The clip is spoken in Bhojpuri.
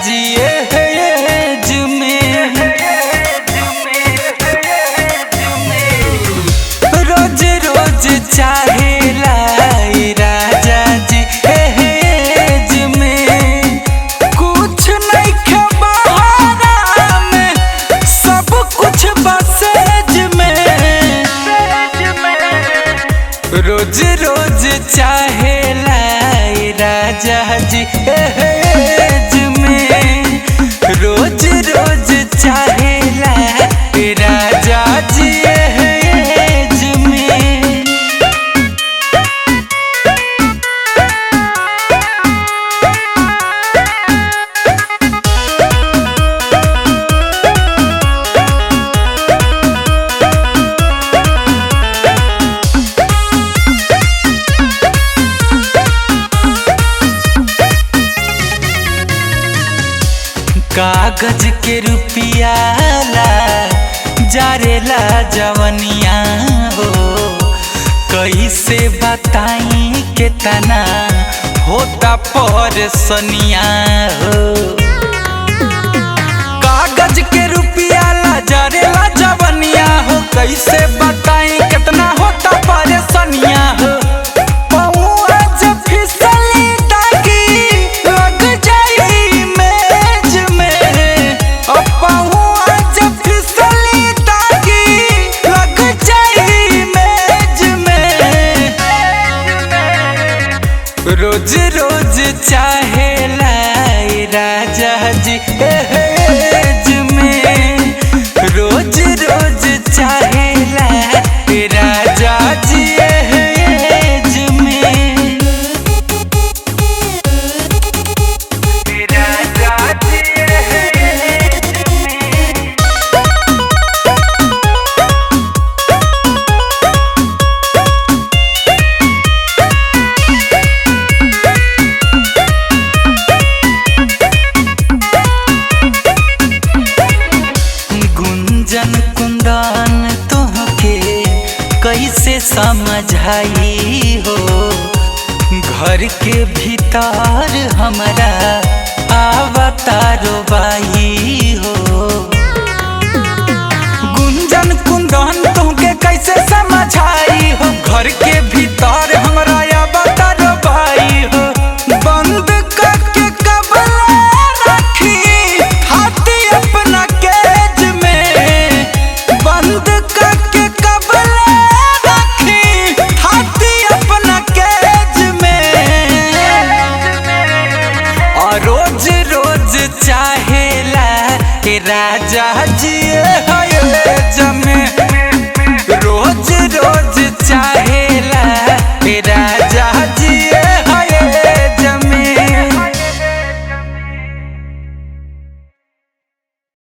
जी एज में रोज रोज चाहेला राजा जी एज में कुछ नहीं खबरा में सब कुछ बसेज में रोज रोज चाहेला राजा जी एज में रोज रोज चाहेला राजा जी एज में। कागज के रुपिया ला जारेला जवनिया हो कैसे बताई कितना होता परेशानिया हो। कागज के रुपिया ला जारेला जवनिया हो कैसे बताई कितना होता परेशानिया हो। रोज रोज चाहेला राजा जी एज में रोज रोज चाहेला राजा जी एज में। राजा जी एज में गुंजन कुंदन तुहके कैसे समझाई हो घर के भीतर हमरा आवता रोबाई हो।